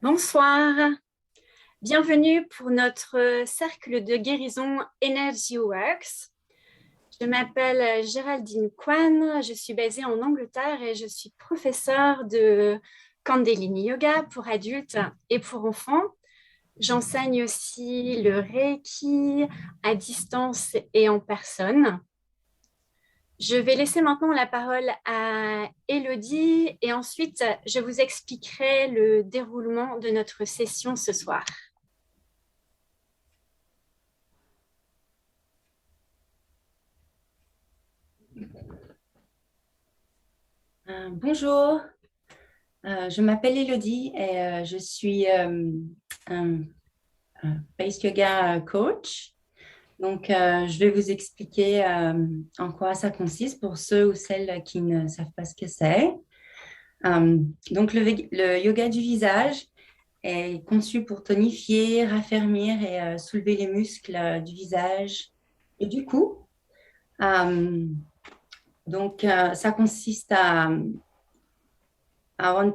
Bonsoir, bienvenue pour notre cercle de guérison Energy Works. Je m'appelle Géraldine Kwan, je suis basée en Angleterre et je suis professeure de Kundalini Yoga pour adultes et pour enfants. J'enseigne aussi le Reiki à distance et en personne. Je vais laisser maintenant la parole à Élodie et ensuite je vous expliquerai le déroulement de notre session ce soir. Bonjour, je m'appelle Elodie et je suis un, un Face Yoga coach. Donc, je vais vous expliquer en quoi ça consiste pour ceux ou celles qui ne savent pas ce que c'est. Donc, le yoga du visage est conçu pour tonifier, raffermir et soulever les muscles du visage et du cou. Euh, Ça consiste à avoir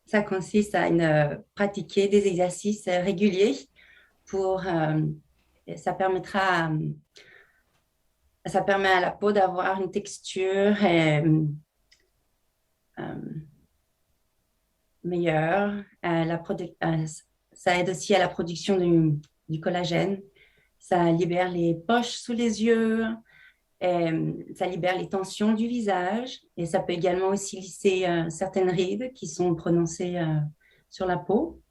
Ça consiste à pratiquer des exercices réguliers pour, ça permettra, ça permet à la peau d'avoir une texture euh, meilleure. Ça aide aussi à la production du collagène. Ça libère les poches sous les yeux. Ça libère les tensions du visage et ça peut également aussi lisser certaines rides qui sont prononcées sur la peau.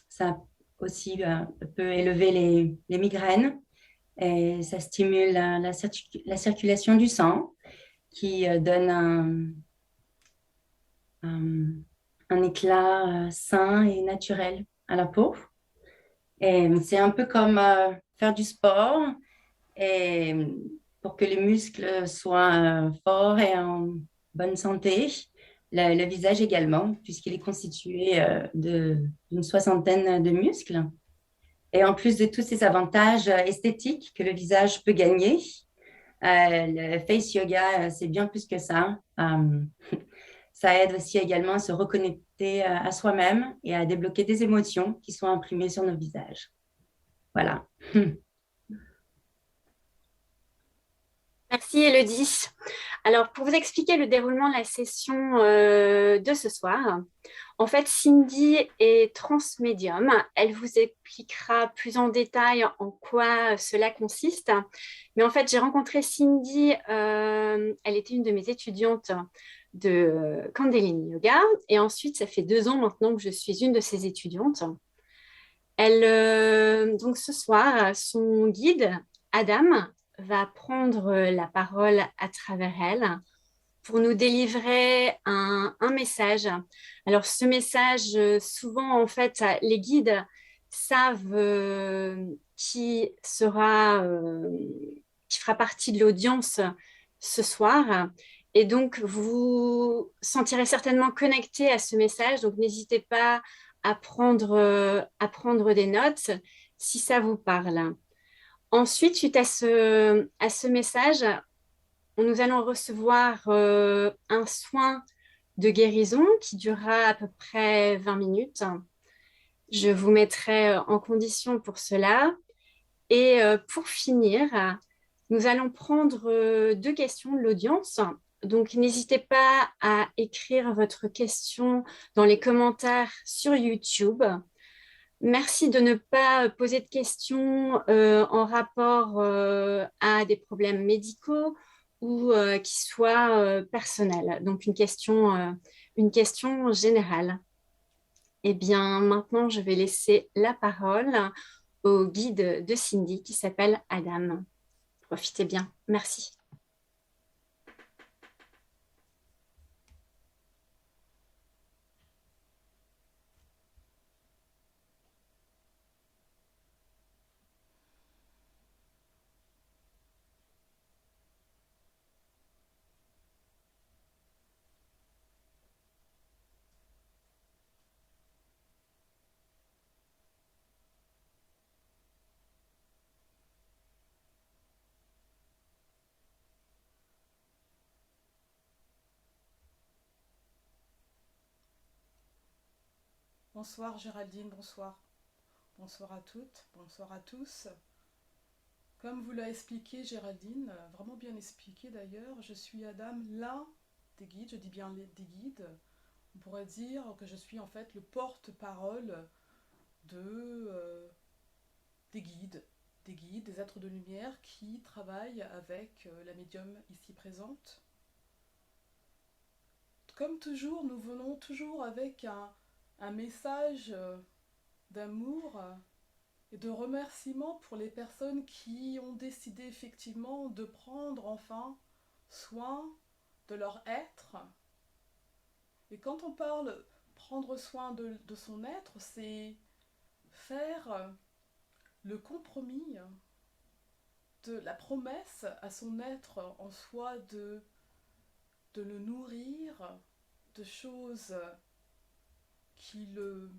Ça aussi peut élever les migraines et ça stimule la circulation du sang qui donne un, un éclat sain et naturel à la peau. Et c'est un peu comme faire du sport et pour que les muscles soient forts et en bonne santé. Le visage également, puisqu'il est constitué d'une soixantaine de muscles. Et en plus de tous ces avantages esthétiques que le visage peut gagner, le face yoga, c'est bien plus que ça. Ça aide aussi également à se reconnecter à soi-même et à débloquer des émotions qui sont imprimées sur nos visages. Voilà. Merci Élodie. Alors, pour vous expliquer le déroulement de la session de ce soir, en fait, Cindy est transmédium. Elle vous expliquera plus en détail en quoi cela consiste. Mais en fait, j'ai rencontré Cindy, elle était une de mes étudiantes de Kundalini Yoga. Et ensuite, ça fait 2 ans maintenant que je suis une de ses étudiantes. Donc ce soir, son guide, Adam, va prendre la parole à travers elle pour nous délivrer un message. Alors ce message, souvent en fait, les guides savent qui fera partie de l'audience ce soir. Et donc, vous sentirez certainement connecté à ce message. Donc, n'hésitez pas à prendre des notes si ça vous parle. Ensuite, suite à ce message, nous allons recevoir un soin de guérison qui durera à peu près 20 minutes. Je vous mettrai en condition pour cela. Et pour finir, nous allons prendre 2 questions de l'audience. Donc, n'hésitez pas à écrire votre question dans les commentaires sur YouTube. Merci de ne pas poser de questions en rapport à des problèmes médicaux ou qui soient personnels. Donc, une question générale. Eh bien, maintenant, je vais laisser la parole au guide de Cindy qui s'appelle Adam. Profitez bien. Merci. Bonsoir Géraldine, bonsoir. Bonsoir à toutes, bonsoir à tous. Comme vous l'a expliqué Géraldine, vraiment bien expliqué d'ailleurs, je suis Adam, l'un des guides, je dis bien des guides. On pourrait dire que je suis en fait le porte-parole de, des guides, des êtres de lumière qui travaillent avec la médium ici présente. Comme toujours, nous venons toujours avec un message d'amour et de remerciement pour les personnes qui ont décidé effectivement de prendre enfin soin de leur être. Et quand on parle prendre soin de son être, c'est faire le compromis de la promesse à son être en soi de le nourrir de choses qui le...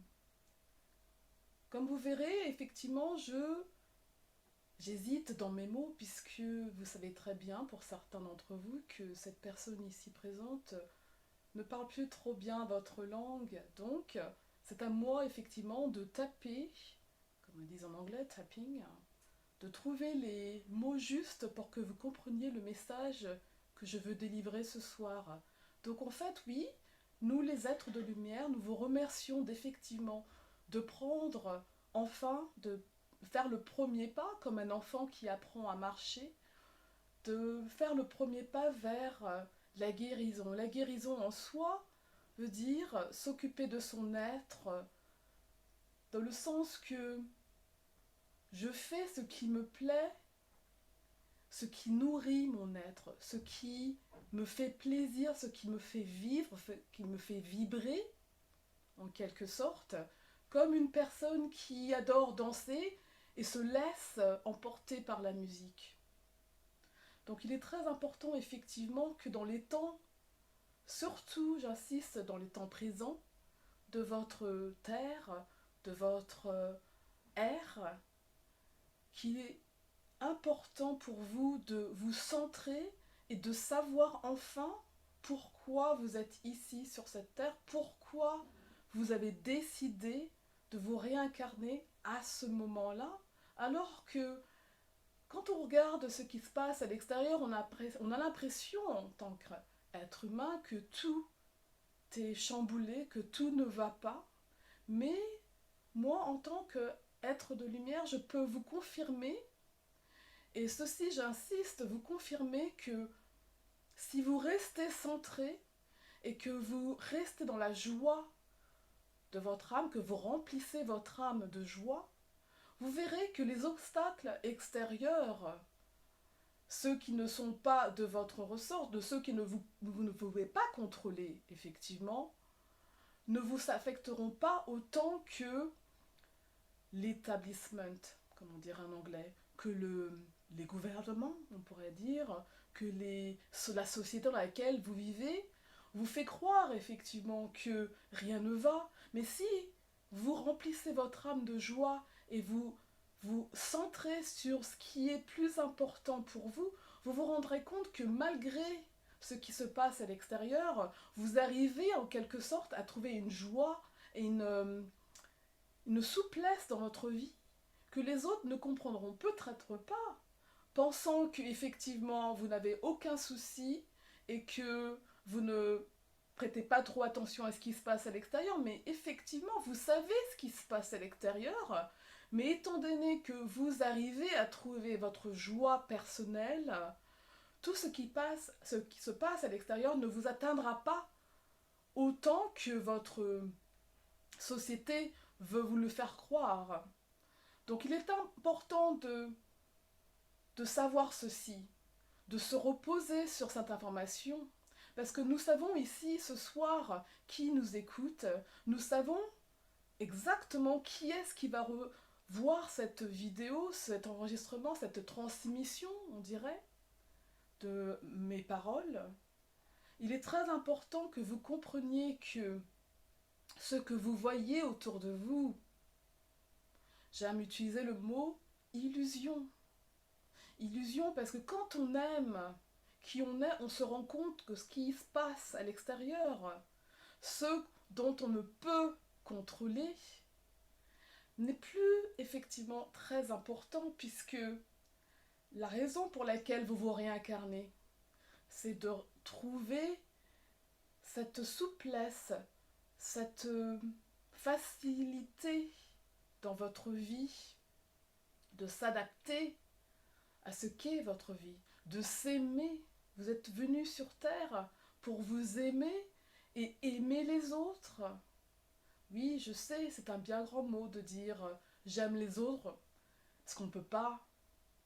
Comme vous verrez, effectivement, j'hésite dans mes mots puisque vous savez très bien pour certains d'entre vous que cette personne ici présente ne parle plus trop bien votre langue. Donc, c'est à moi effectivement de taper, comme ils disent en anglais, tapping, de trouver les mots justes pour que vous compreniez le message que je veux délivrer ce soir. Donc en fait, oui, nous les êtres de lumière, nous vous remercions d'effectivement de prendre enfin, de faire le premier pas comme un enfant qui apprend à marcher, de faire le premier pas vers la guérison. La guérison en soi veut dire s'occuper de son être, dans le sens que je fais ce qui me plaît, ce qui nourrit mon être, ce qui me fait plaisir, ce qui me fait vivre, qui me fait vibrer, en quelque sorte, comme une personne qui adore danser et se laisse emporter par la musique. Donc il est très important effectivement que dans les temps, surtout j'insiste dans les temps présents, de votre terre, de votre air, qu'il est important pour vous de vous centrer et de savoir enfin pourquoi vous êtes ici sur cette terre, pourquoi vous avez décidé de vous réincarner à ce moment-là, alors que quand on regarde ce qui se passe à l'extérieur, on a l'impression en tant qu'être humain que tout est chamboulé, que tout ne va pas, mais moi en tant qu'être de lumière, je peux vous confirmer. Et ceci, j'insiste, vous confirmez que si vous restez centré et que vous restez dans la joie de votre âme, que vous remplissez votre âme de joie, vous verrez que les obstacles extérieurs, ceux qui ne sont pas de votre ressort, de ceux que vous ne pouvez pas contrôler, effectivement, ne vous affecteront pas autant que l'établissement, comme on dirait en anglais, que les gouvernements, on pourrait dire, que la société dans laquelle vous vivez vous fait croire effectivement que rien ne va. Mais si vous remplissez votre âme de joie et vous centrez sur ce qui est plus important pour vous, vous vous rendrez compte que malgré ce qui se passe à l'extérieur, vous arrivez en quelque sorte à trouver une joie et une souplesse dans votre vie que les autres ne comprendront peut-être pas, pensant qu'effectivement vous n'avez aucun souci et que vous ne prêtez pas trop attention à ce qui se passe à l'extérieur, mais effectivement vous savez ce qui se passe à l'extérieur, mais étant donné que vous arrivez à trouver votre joie personnelle, tout ce qui se passe à l'extérieur ne vous atteindra pas autant que votre société veut vous le faire croire. Donc il est important de savoir ceci, de se reposer sur cette information, parce que nous savons ici ce soir qui nous écoute, nous savons exactement qui est-ce qui va voir cette vidéo, cet enregistrement, cette transmission, on dirait, de mes paroles. Il est très important que vous compreniez que ce que vous voyez autour de vous, j'aime utiliser le mot illusion. Illusion parce que quand on aime qui on est, on se rend compte que ce qui se passe à l'extérieur, ce dont on ne peut contrôler n'est plus effectivement très important puisque la raison pour laquelle vous vous réincarnez, c'est de trouver cette souplesse, cette facilité dans votre vie, de s'adapter à ce qu'est votre vie, de s'aimer. Vous êtes venu sur Terre pour vous aimer et aimer les autres. Oui, je sais, c'est un bien grand mot de dire j'aime les autres, parce qu'on ne peut pas,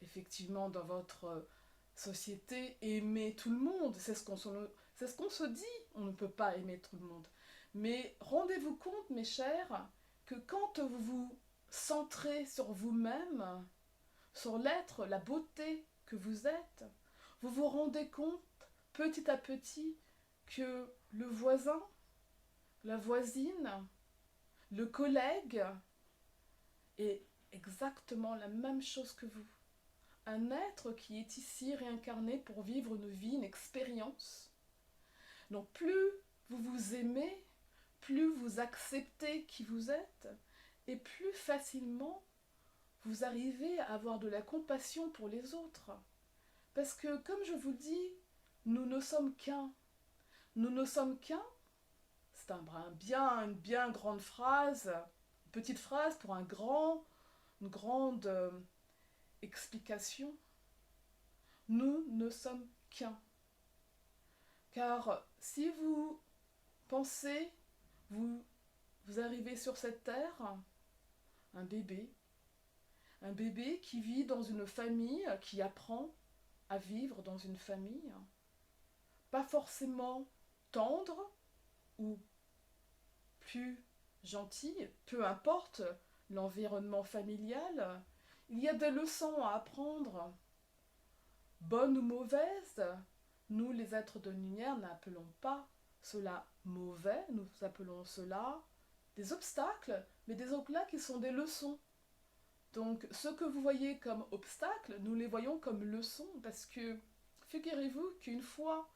effectivement, dans votre société, aimer tout le monde. C'est ce qu'on se dit, on ne peut pas aimer tout le monde. Mais rendez-vous compte, mes chers, que quand vous vous centrez sur vous-même, sur l'être, la beauté que vous êtes, vous vous rendez compte petit à petit que le voisin, la voisine, le collègue est exactement la même chose que vous. Un être qui est ici réincarné pour vivre une vie, une expérience. Donc plus vous vous aimez, plus vous acceptez qui vous êtes, et plus facilement vous arrivez à avoir de la compassion pour les autres. Parce que, comme je vous dis, nous ne sommes qu'un. Nous ne sommes qu'un. C'est une bien grande phrase, une petite phrase pour une grande explication. Nous ne sommes qu'un. Car si vous pensez, vous arrivez sur cette terre, un bébé qui vit dans une famille, qui apprend à vivre dans une famille, pas forcément tendre ou plus gentil, peu importe l'environnement familial, il y a des leçons à apprendre, bonnes ou mauvaises. Nous, les êtres de lumière, n'appelons pas cela mauvais, nous appelons cela des obstacles, mais des obstacles qui sont des leçons. Donc, ce que vous voyez comme obstacles, nous les voyons comme leçons, parce que, figurez-vous qu'une fois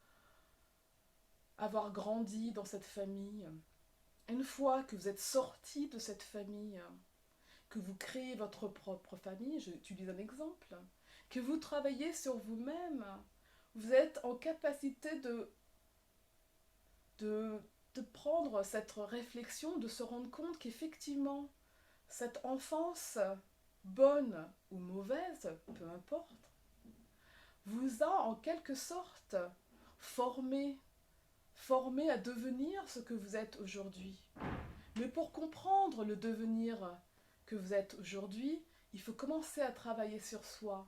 avoir grandi dans cette famille, une fois que vous êtes sorti de cette famille, que vous créez votre propre famille, j'utilise un exemple, que vous travaillez sur vous-même, vous êtes en capacité de prendre cette réflexion, de se rendre compte qu'effectivement, cette enfance, bonne ou mauvaise, peu importe, vous a en quelque sorte formé à devenir ce que vous êtes aujourd'hui. Mais pour comprendre le devenir que vous êtes aujourd'hui, il faut commencer à travailler sur soi.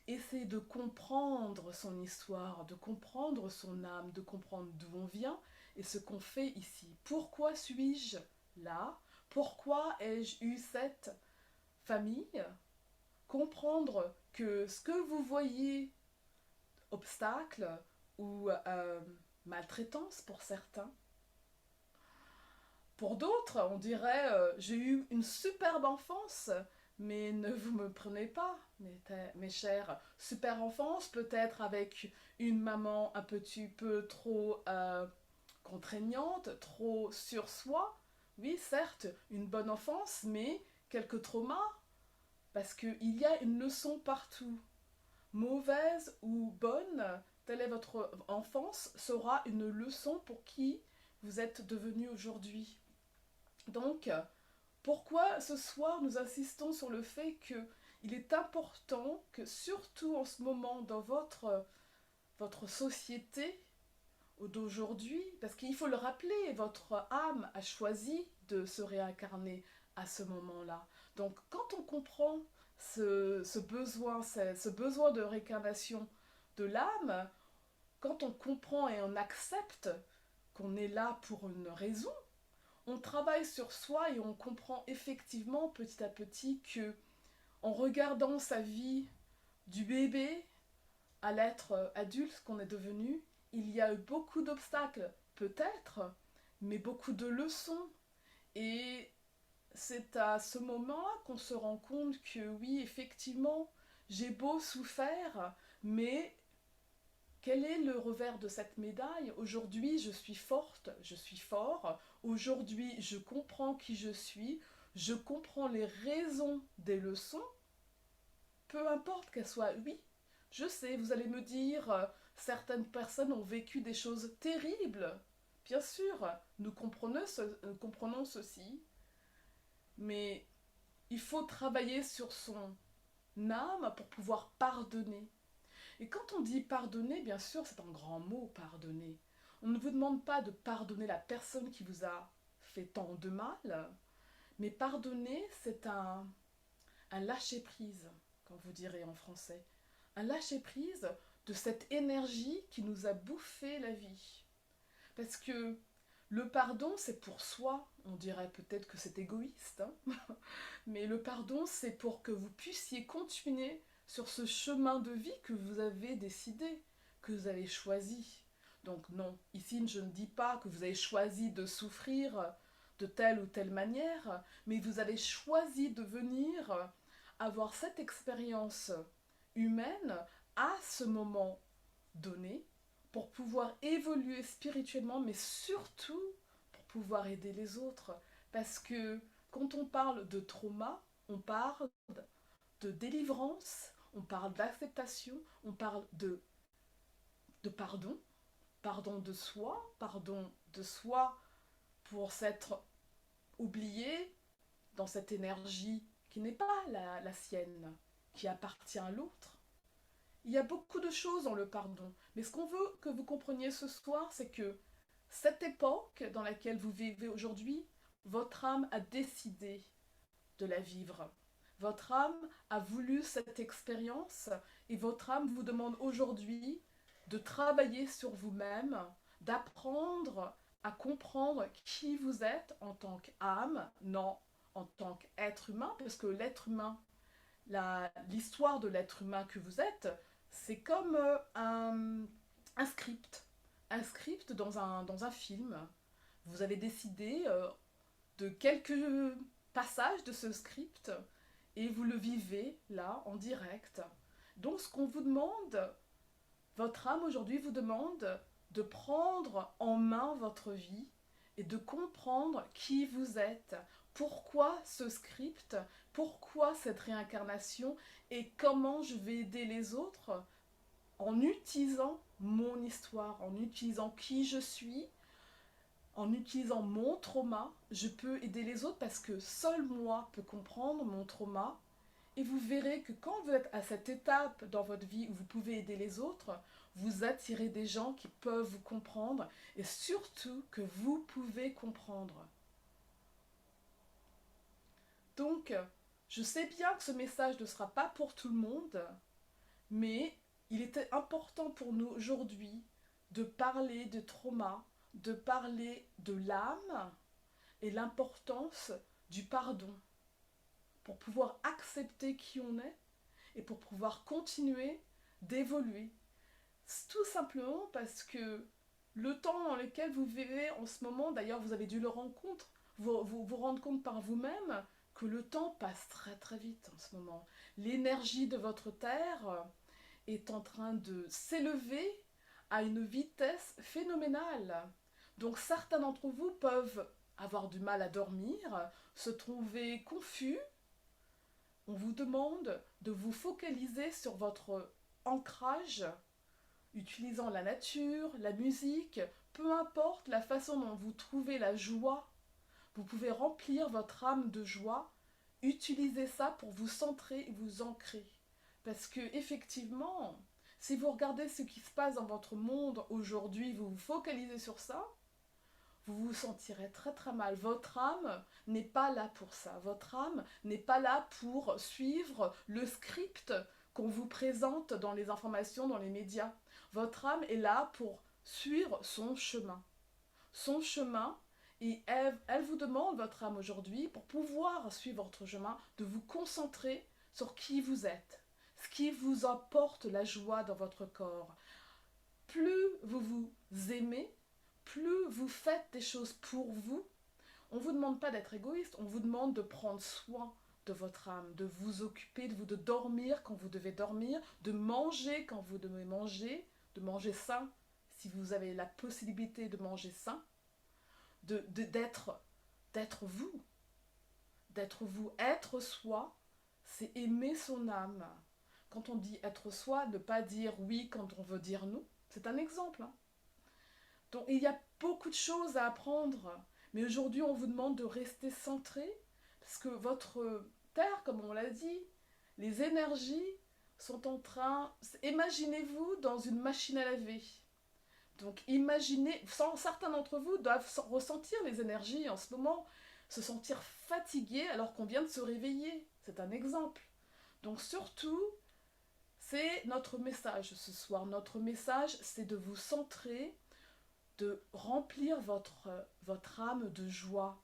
Essayer de comprendre son histoire, de comprendre son âme, de comprendre d'où on vient et ce qu'on fait ici. Pourquoi suis-je là? Pourquoi ai-je eu cette famille? Comprendre que ce que vous voyez, obstacle ou maltraitance pour certains, pour d'autres, on dirait j'ai eu une superbe enfance, mais ne vous me prenez pas, mes chers. Super enfance, peut-être avec une maman un petit peu trop contraignante, trop sur soi. Oui, certes, une bonne enfance, mais quelques traumas, parce qu'il y a une leçon partout. Mauvaise ou bonne, telle est votre enfance, sera une leçon pour qui vous êtes devenu aujourd'hui. Donc, pourquoi ce soir nous insistons sur le fait qu'il est important que, surtout en ce moment dans votre société d'aujourd'hui, parce qu'il faut le rappeler, votre âme a choisi de se réincarner à ce moment-là. Donc, quand on comprend ce besoin de réincarnation de l'âme, quand on comprend et on accepte qu'on est là pour une raison, on travaille sur soi et on comprend effectivement petit à petit que, en regardant sa vie du bébé à l'être adulte qu'on est devenu, il y a eu beaucoup d'obstacles, peut-être, mais beaucoup de leçons. Et c'est à ce moment-là qu'on se rend compte que oui, effectivement, j'ai beau souffrir, mais Quel est le revers de cette médaille? Aujourd'hui, je suis forte, je suis fort. Aujourd'hui, je comprends qui je comprends les raisons des leçons, peu importe qu'elles soient. Oui, je sais, vous allez me dire, certaines personnes ont vécu des choses terribles. Bien sûr, nous comprenons ceci, mais il faut travailler sur son âme pour pouvoir pardonner. Et quand on dit pardonner, bien sûr, c'est un grand mot, pardonner. On ne vous demande pas de pardonner la personne qui vous a fait tant de mal, mais pardonner, c'est un lâcher-prise, comme vous direz en français. Un lâcher-prise de cette énergie qui nous a bouffé la vie. Parce que le pardon, c'est pour soi. On dirait peut-être que c'est égoïste, hein. Mais le pardon, c'est pour que vous puissiez continuer sur ce chemin de vie que vous avez décidé, que vous avez choisi. Donc non, ici je ne dis pas que vous avez choisi de souffrir de telle ou telle manière, mais vous avez choisi de venir avoir cette expérience humaine à ce moment donné pour pouvoir évoluer spirituellement, mais surtout pour pouvoir aider les autres. Parce que quand on parle de trauma, on parle de délivrance, on parle d'acceptation, on parle de pardon, pardon de soi pour s'être oublié dans cette énergie qui n'est pas la sienne, qui appartient à l'autre. Il y a beaucoup de choses dans le pardon, mais ce qu'on veut que vous compreniez ce soir, c'est que cette époque dans laquelle vous vivez aujourd'hui, votre âme a décidé de la vivre. Votre âme a voulu cette expérience et votre âme vous demande aujourd'hui de travailler sur vous-même, d'apprendre à comprendre qui vous êtes en tant qu'âme, non en tant qu'être humain, parce que l'être humain, l'histoire de l'être humain que vous êtes, c'est comme un script. Un script dans un film. Vous avez décidé de quelques passages de ce script et vous le vivez là en direct. Donc ce qu'on vous demande, votre âme aujourd'hui vous demande de prendre en main votre vie et de comprendre qui vous êtes, pourquoi ce script, pourquoi cette réincarnation et comment je vais aider les autres en utilisant mon histoire, en utilisant qui je suis, en utilisant mon trauma, je peux aider les autres parce que seul moi peux comprendre mon trauma. Et vous verrez que quand vous êtes à cette étape dans votre vie où vous pouvez aider les autres, vous attirez des gens qui peuvent vous comprendre et surtout que vous pouvez comprendre. Donc, je sais bien que ce message ne sera pas pour tout le monde, mais il était important pour nous aujourd'hui de parler de trauma, de parler de l'âme et l'importance du pardon pour pouvoir accepter qui on est et pour pouvoir continuer d'évoluer. Tout simplement parce que le temps dans lequel vous vivez en ce moment, d'ailleurs vous avez dû vous rendre compte par vous-même que le temps passe très très vite en ce moment. L'énergie de votre terre est en train de s'élever à une vitesse phénoménale. Donc certains d'entre vous peuvent avoir du mal à dormir, se trouver confus. On vous demande de vous focaliser sur votre ancrage, utilisant la nature, la musique, peu importe la façon dont vous trouvez la joie. Vous pouvez remplir votre âme de joie, utilisez ça pour vous centrer et vous ancrer. Parce que effectivement, si vous regardez ce qui se passe dans votre monde aujourd'hui, vous vous focalisez sur ça, vous vous sentirez très très mal. Votre âme n'est pas là pour ça. Votre âme n'est pas là pour suivre le script qu'on vous présente dans les informations, dans les médias. Votre âme est là pour suivre son chemin. Son chemin, et elle vous demande, votre âme aujourd'hui, pour pouvoir suivre votre chemin, de vous concentrer sur qui vous êtes, ce qui vous apporte la joie dans votre corps. Plus vous vous aimez, plus vous faites des choses pour vous. On ne vous demande pas d'être égoïste, on vous demande de prendre soin de votre âme, de vous occuper de vous, de dormir quand vous devez dormir, de manger quand vous devez manger, de manger sain, si vous avez la possibilité de manger sain, d'être vous. D'être vous. Être soi, c'est aimer son âme. Quand on dit être soi, ne pas dire oui quand on veut dire non. C'est un exemple. Hein. Donc il y a beaucoup de choses à apprendre. Mais aujourd'hui, on vous demande de rester centré. Parce que votre terre, comme on l'a dit, les énergies sont en train... Imaginez-vous dans une machine à laver. Donc imaginez... Certains d'entre vous doivent ressentir les énergies en ce moment, se sentir fatigués alors qu'on vient de se réveiller. C'est un exemple. Donc surtout, c'est notre message ce soir. Notre message, c'est de vous centrer, de remplir votre âme de joie,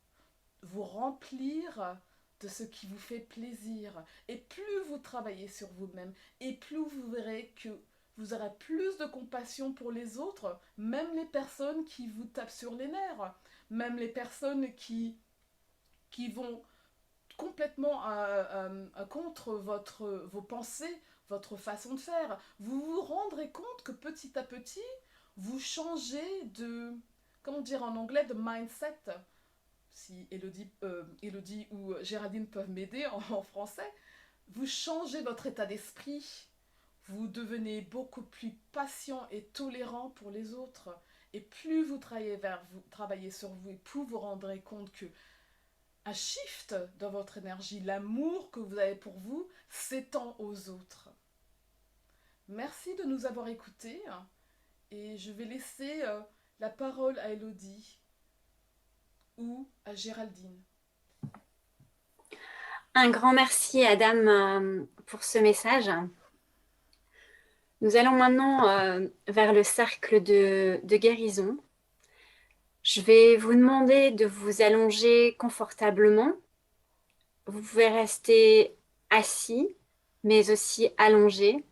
vous remplir de ce qui vous fait plaisir. Et plus vous travaillez sur vous-même, et plus vous verrez que vous aurez plus de compassion pour les autres, même les personnes qui vous tapent sur les nerfs, même les personnes qui vont complètement contre vos pensées, votre façon de faire. Vous vous rendrez compte que petit à petit, vous changez de, comment dire en anglais, de mindset. Si Elodie ou Géraldine peuvent m'aider en français, vous changez votre état d'esprit. Vous devenez beaucoup plus patient et tolérant pour les autres. Et plus vous travaillez sur vous, et plus vous vous rendrez compte que un shift dans votre énergie, l'amour que vous avez pour vous s'étend aux autres. Merci de nous avoir écoutés et je vais laisser la parole à Elodie ou à Géraldine. Un grand merci Adam pour ce message. Nous allons maintenant vers le cercle de guérison. Je vais vous demander de vous allonger confortablement. Vous pouvez rester assis, mais aussi allongé.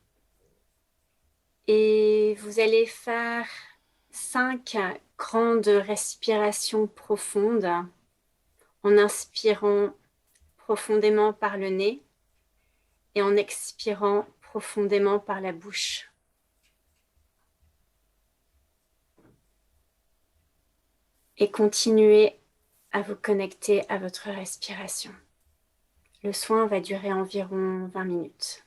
Et vous allez faire 5 grandes respirations profondes en inspirant profondément par le nez et en expirant profondément par la bouche. Et continuez à vous connecter à votre respiration. Le soin va durer environ 20 minutes.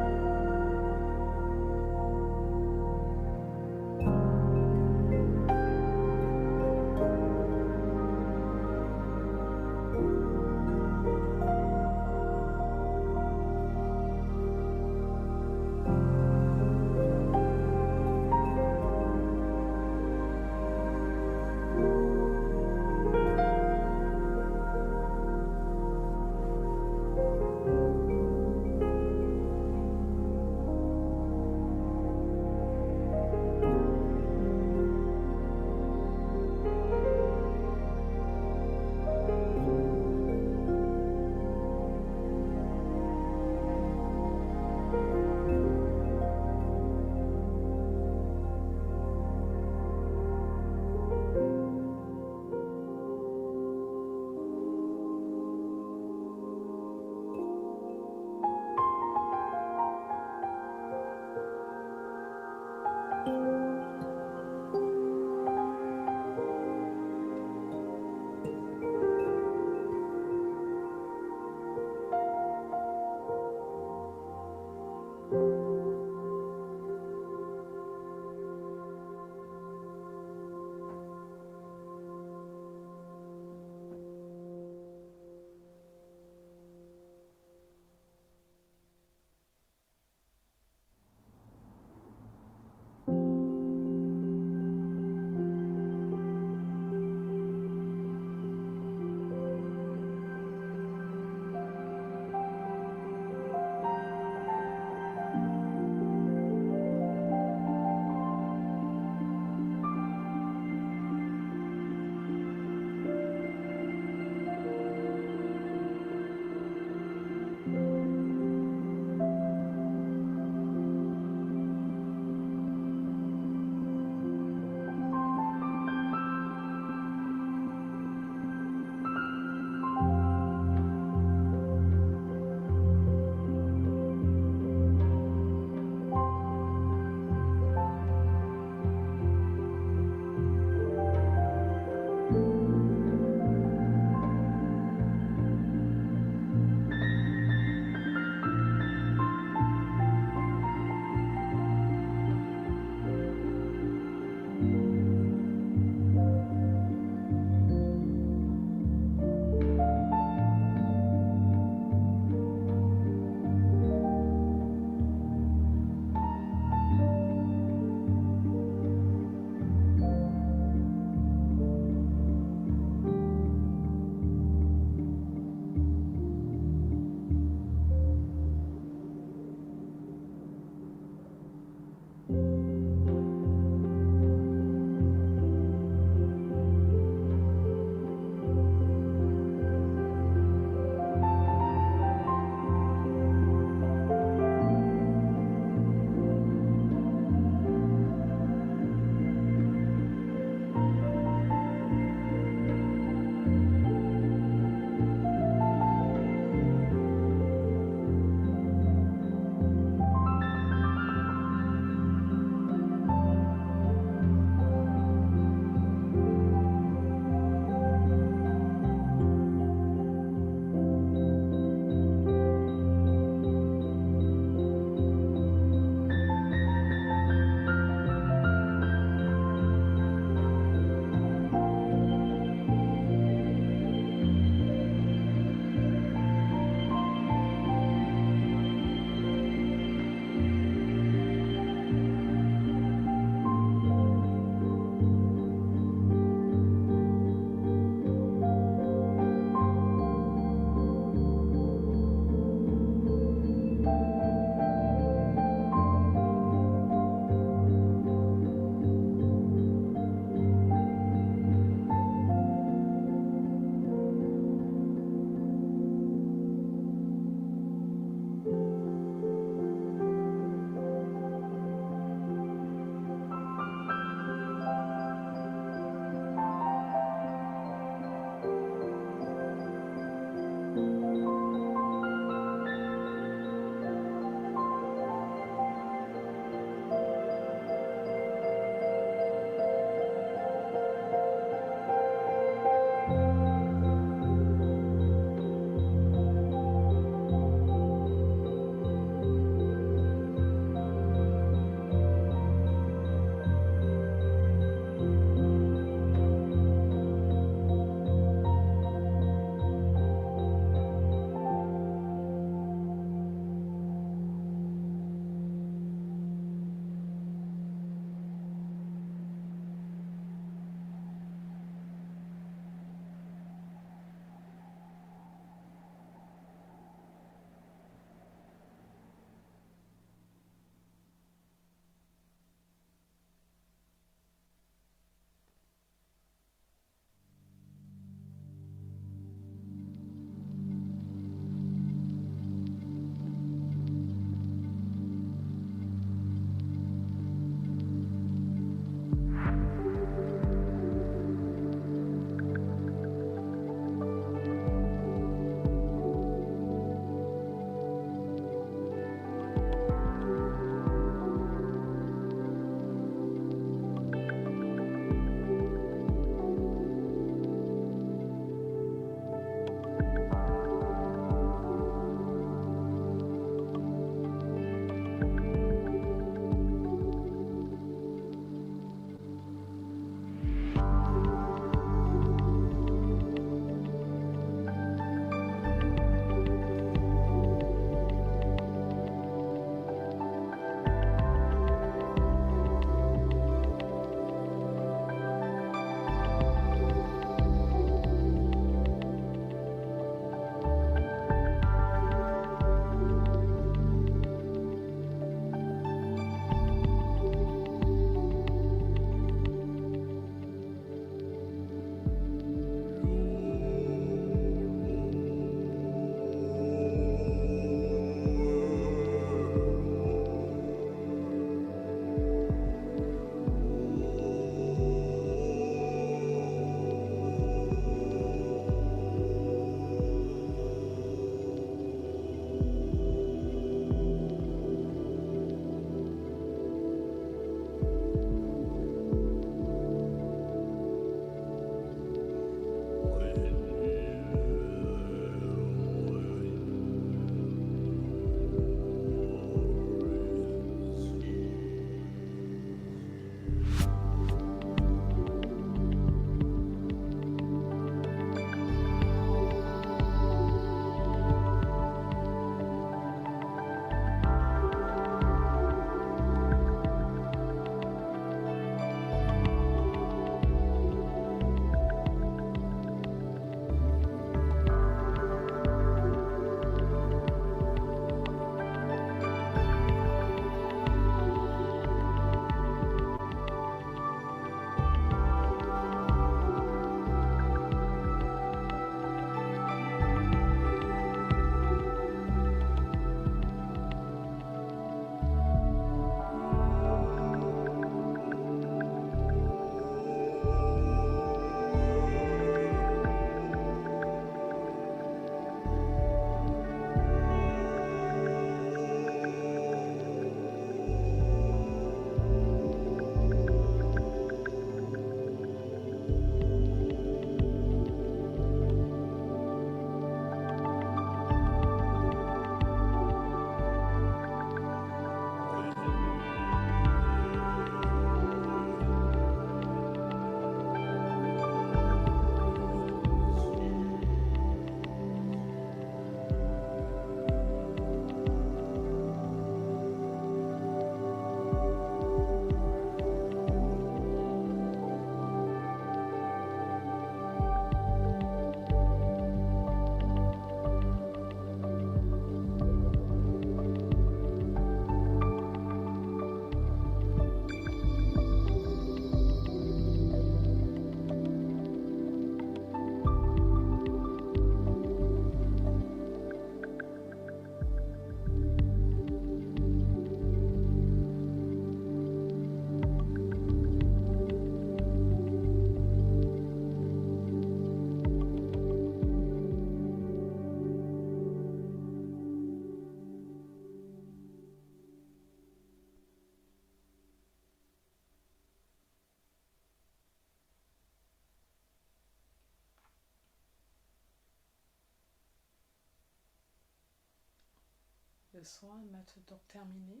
Le soin est maintenant terminé.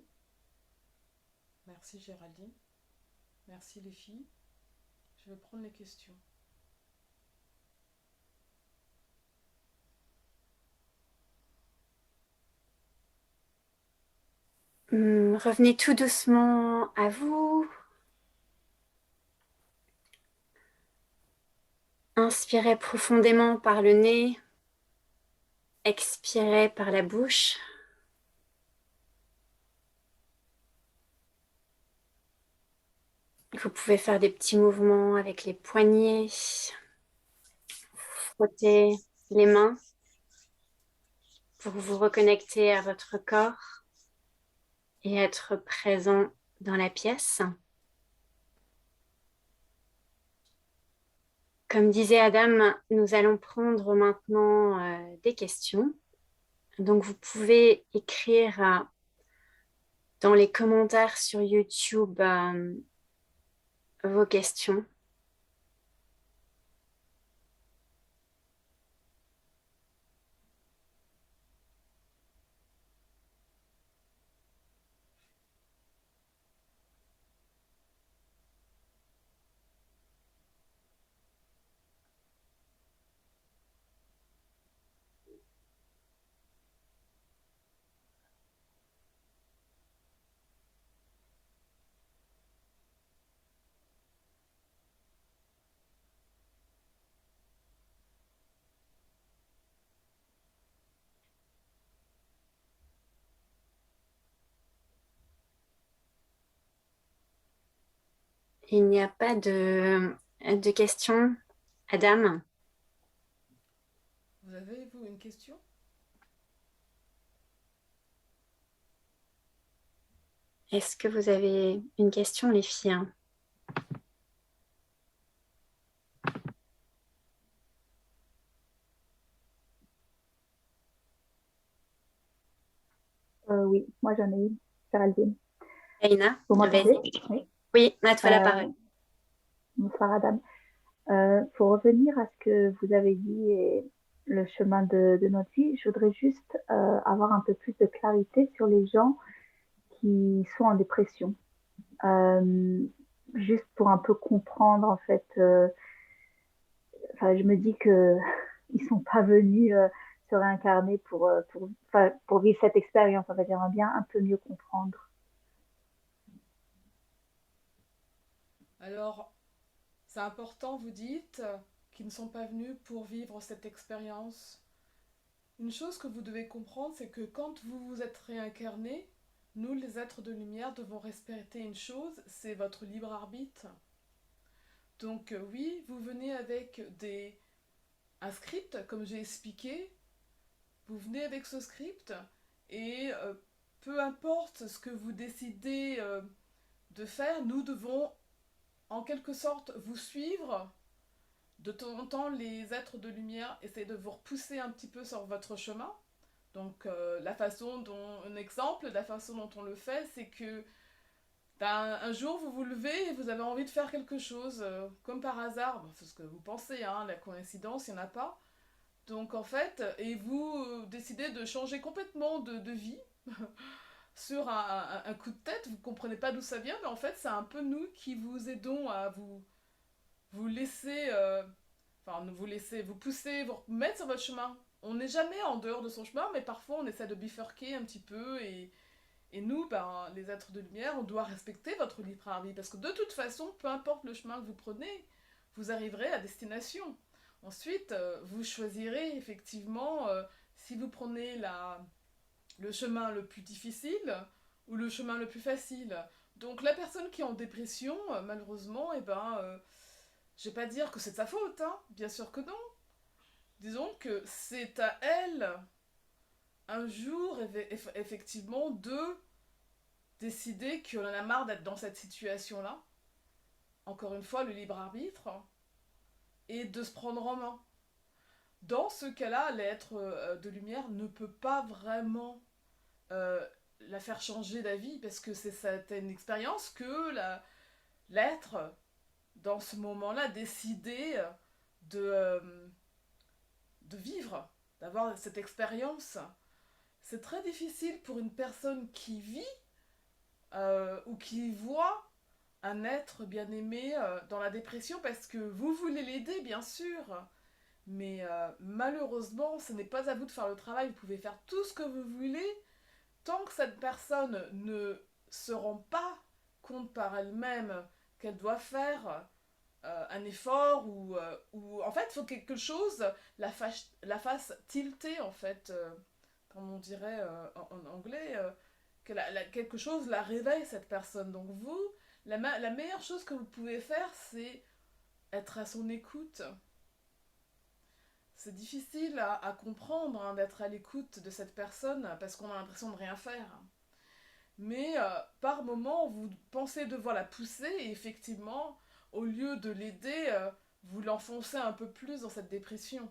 Merci Géraldine. Merci les filles. Je vais prendre les questions. Revenez tout doucement à vous. Inspirez profondément par le nez. Expirez par la bouche. Vous pouvez faire des petits mouvements avec les poignets. Frotter les mains pour vous reconnecter à votre corps et être présent dans la pièce. Comme disait Adam, nous allons prendre maintenant des questions. Donc, vous pouvez écrire dans les commentaires sur YouTube vos questions. Il n'y a pas de questions. Adam, Vous avez, vous, une question? est-ce que vous avez une question, les filles? Oui, moi j'en ai une, Géraldine. Aïna, Vous m'entendez? vas-y. Oui. Oui, à toi la parole. Bonsoir Adam. Pour revenir à ce que vous avez dit et le chemin de notre vie, je voudrais juste avoir un peu plus de clarité sur les gens qui sont en dépression. Euh, Juste pour un peu comprendre en fait. Enfin, je me dis que ils sont pas venus se réincarner pour vivre cette expérience. En fait, j'aimerais bien un peu mieux comprendre. Alors, c'est important, vous dites, qu'ils ne sont pas venus pour vivre cette expérience. Une chose que vous devez comprendre, c'est que quand vous vous êtes réincarné, nous, les êtres de lumière, devons respecter une chose, c'est votre libre arbitre. Donc oui, vous venez avec un script, comme j'ai expliqué, vous venez avec ce script, et peu importe ce que vous décidez de faire, nous devons en quelque sorte vous suivre. De temps en temps, les êtres de lumière essaient de vous repousser un petit peu sur votre chemin. Donc, un exemple, la façon dont on le fait, c'est que un jour vous vous levez et vous avez envie de faire quelque chose, comme par hasard. Bon, c'est ce que vous pensez, hein, la coïncidence, il n'y en a pas. Donc, en fait, et vous décidez de changer complètement de vie sur un coup de tête. Vous ne comprenez pas d'où ça vient, mais en fait, c'est un peu nous qui vous aidons à vous laisser enfin, vous laissez, vous poussez, vous mettre sur votre chemin. On n'est jamais en dehors de son chemin, mais parfois on essaie de bifurquer un petit peu et nous, ben, les êtres de lumière, on doit respecter votre libre arbitre parce que de toute façon, peu importe le chemin que vous prenez, vous arriverez à destination. Ensuite, vous choisirez effectivement si vous prenez le chemin le plus difficile ou le chemin le plus facile. Donc la personne qui est en dépression, malheureusement, je vais pas dire que c'est de sa faute, hein. Bien sûr que non. Disons que c'est à elle, un jour, effectivement, de décider qu'on en a marre d'être dans cette situation-là. Encore une fois, le libre arbitre. Et de se prendre en main. Dans ce cas-là, l'être de lumière ne peut pas vraiment euh, la faire changer d'avis parce que c'est une expérience que l'être, dans ce moment-là, décidé de, euh, de vivre, d'avoir cette expérience. c'est très difficile pour une personne qui vit ou qui voit un être bien aimé dans la dépression parce que vous voulez l'aider, bien sûr. Mais malheureusement, ce n'est pas à vous de faire le travail. Vous pouvez faire tout ce que vous voulez. Tant que cette personne ne se rend pas compte par elle-même qu'elle doit faire un effort ou en fait, il faut quelque chose la fasse tilter, en fait, comme on dirait en anglais, que quelque chose la réveille, cette personne. Donc vous, la meilleure chose que vous pouvez faire, c'est être à son écoute. C'est difficile à comprendre hein, d'être à l'écoute de cette personne parce qu'on a l'impression de rien faire. Mais par moment, vous pensez devoir la pousser et effectivement, au lieu de l'aider, vous l'enfoncez un peu plus dans cette dépression,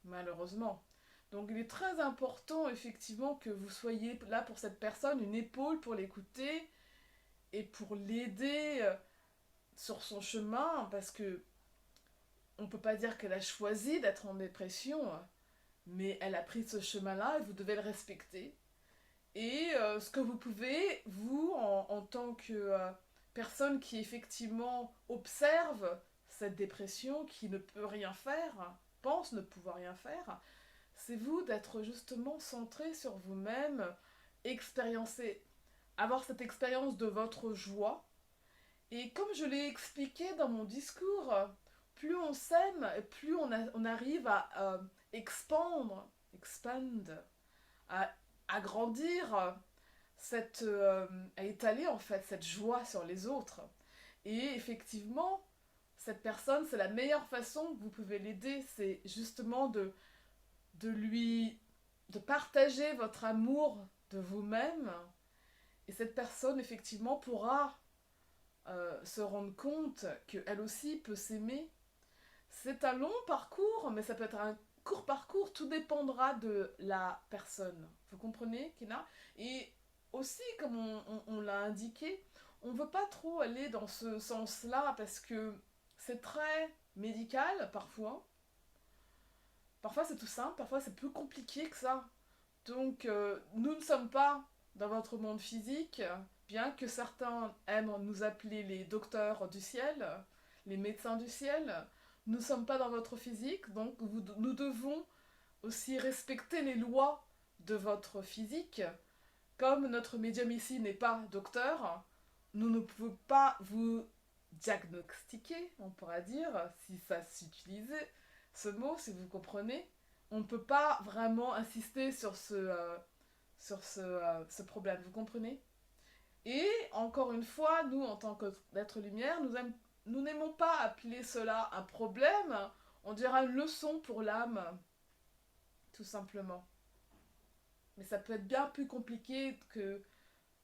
malheureusement. Donc il est très important effectivement que vous soyez là pour cette personne, une épaule pour l'écouter et pour l'aider sur son chemin parce que on peut pas dire qu'elle a choisi d'être en dépression, mais elle a pris ce chemin-là et vous devez le respecter. Et ce que vous pouvez, vous, en tant que personne qui effectivement observe cette dépression, qui ne peut rien faire, pense ne pouvoir rien faire, c'est vous d'être justement centré sur vous-même, expériencer, avoir cette expérience de votre joie. Et comme je l'ai expliqué dans mon discours, plus on s'aime, plus on arrive à expand, à agrandir à étaler en fait cette joie sur les autres. Et effectivement, cette personne, c'est la meilleure façon que vous pouvez l'aider, c'est justement de lui, de partager votre amour de vous-même. Et cette personne, effectivement, pourra se rendre compte qu'elle aussi peut s'aimer. C'est un long parcours, mais ça peut être un court parcours, tout dépendra de la personne. Vous comprenez, Kina? Et aussi, comme on l'a indiqué, on ne veut pas trop aller dans ce sens-là parce que c'est très médical parfois. Parfois c'est tout simple, parfois c'est plus compliqué que ça. Donc nous ne sommes pas dans votre monde physique, bien que certains aiment nous appeler les docteurs du ciel, les médecins du ciel. Nous ne sommes pas dans votre physique, donc nous devons aussi respecter les lois de votre physique. Comme notre médium ici n'est pas docteur, nous ne pouvons pas vous diagnostiquer, on pourra dire, si ça s'utilise, ce mot, si vous comprenez. On ne peut pas vraiment insister sur ce problème, vous comprenez? Et encore une fois, nous, en tant qu'être lumière, nous n'aimons pas appeler cela un problème, on dirait une leçon pour l'âme, tout simplement. Mais ça peut être bien plus compliqué que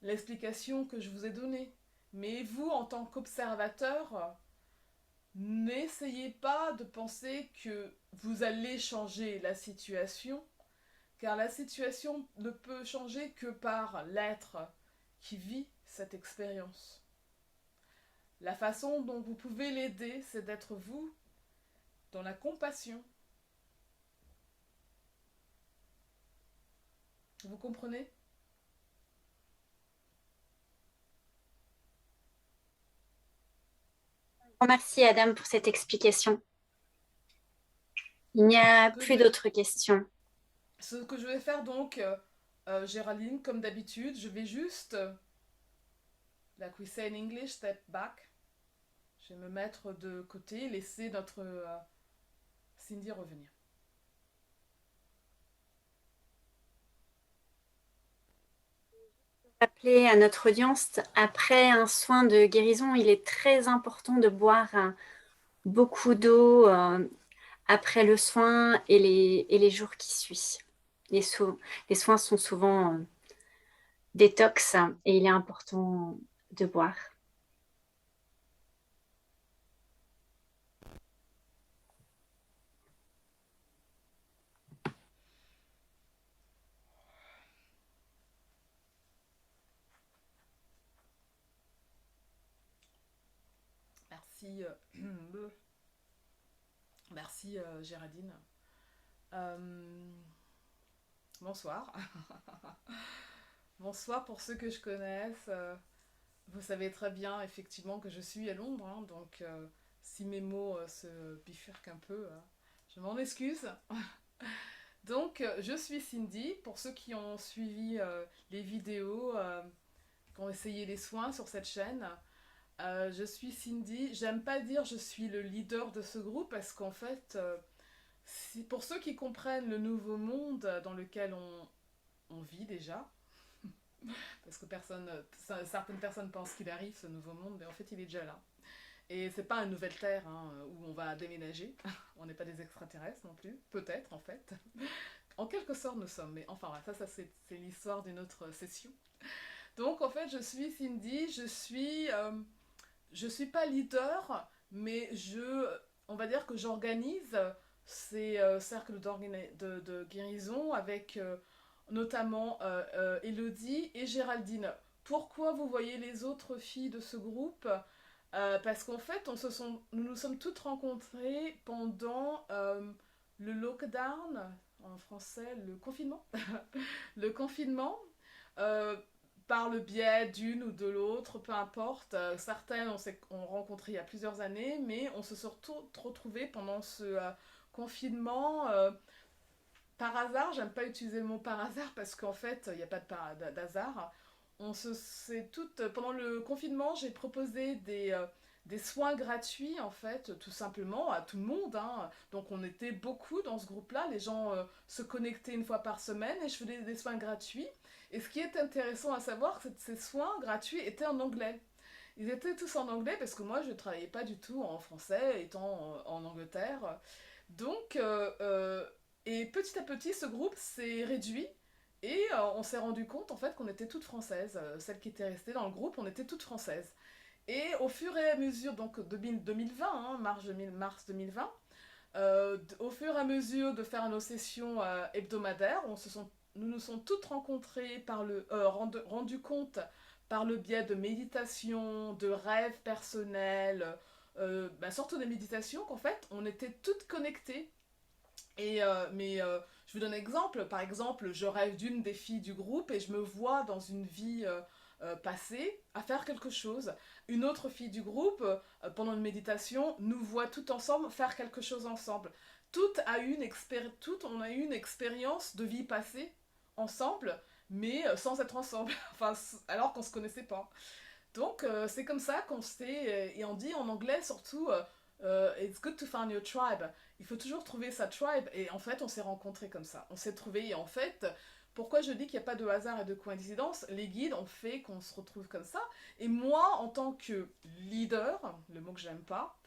l'explication que je vous ai donnée. Mais vous, en tant qu'observateur, n'essayez pas de penser que vous allez changer la situation, car la situation ne peut changer que par l'être qui vit cette expérience. La façon dont vous pouvez l'aider, c'est d'être vous, dans la compassion. Vous comprenez? Merci Adam pour cette explication. Il n'y a plus d'autres questions. Ce que je vais faire donc, Géraldine, comme d'habitude, je vais juste, like we say in English, step back. Je vais me mettre de côté, laisser notre Cindy revenir. Rappeler à notre audience, après un soin de guérison, il est très important de boire beaucoup d'eau après le soin et les jours qui suivent. Les soins sont souvent détox et il est important de boire. Merci, merci Géraldine. Bonsoir. Bonsoir pour ceux que je connaisse. Vous savez très bien effectivement que je suis à Londres, hein, donc si mes mots se bifurquent un peu, je m'en excuse. Donc je suis Cindy, pour ceux qui ont suivi les vidéos, qui ont essayé les soins sur cette chaîne. Je suis Cindy, j'aime pas dire je suis le leader de ce groupe parce qu'en fait, pour ceux qui comprennent le nouveau monde dans lequel on vit déjà, parce que certaines personnes pensent qu'il arrive ce nouveau monde, mais en fait il est déjà là. Et c'est pas une nouvelle terre hein, où on va déménager, on n'est pas des extraterrestres non plus, peut-être en fait. En quelque sorte nous sommes, mais enfin voilà, ça c'est l'histoire d'une autre session. Donc en fait je suis Cindy, je suis pas leader, mais on va dire que j'organise ces cercles de guérison avec notamment Elodie et Géraldine. Pourquoi vous voyez les autres filles de ce groupe? Parce qu'en fait, nous nous sommes toutes rencontrées pendant le lockdown, en français, le confinement. Le confinement, euh, par le biais d'une ou de l'autre, peu importe. Certaines, on s'est rencontrées il y a plusieurs années, mais on se sont retrouvées pendant ce confinement. Par hasard, j'aime pas utiliser le mot par hasard parce qu'en fait, il n'y a pas d'hasard. Pendant le confinement, j'ai proposé des soins gratuits, en fait, tout simplement, à tout le monde. Hein. Donc, on était beaucoup dans ce groupe-là. Les gens se connectaient une fois par semaine et je faisais des soins gratuits. Et ce qui est intéressant à savoir, c'est que ces soins gratuits étaient en anglais. Ils étaient tous en anglais parce que moi, je ne travaillais pas du tout en français, étant en Angleterre. Donc, et petit à petit, ce groupe s'est réduit et on s'est rendu compte en fait qu'on était toutes françaises. Celles qui étaient restées dans le groupe, on était toutes françaises. Et au fur et à mesure, donc 2020, hein, mars 2020, au fur et à mesure de faire nos sessions hebdomadaires, nous nous sommes toutes rencontrées rendu compte par le biais de méditation, de rêves personnels, surtout des méditations, qu'en fait, on était toutes connectées je vous donne un exemple. Par exemple, je rêve d'une des filles du groupe et je me vois dans une vie passée à faire quelque chose. Une autre fille du groupe, pendant une méditation, nous voit toutes ensemble faire quelque chose ensemble. Toutes on a eu une expérience de vie passée ensemble, mais sans être ensemble. Enfin, alors qu'on se connaissait pas. Donc, c'est comme ça qu'on s'est. Et on dit en anglais surtout. It's good to find your tribe. Il faut toujours trouver sa tribe. Et en fait, on s'est rencontrés comme ça. On s'est trouvés. Et en fait, pourquoi je dis qu'il n'y a pas de hasard et de coïncidence? Les guides ont fait qu'on se retrouve comme ça. Et moi, en tant que leader, le mot que j'aime pas,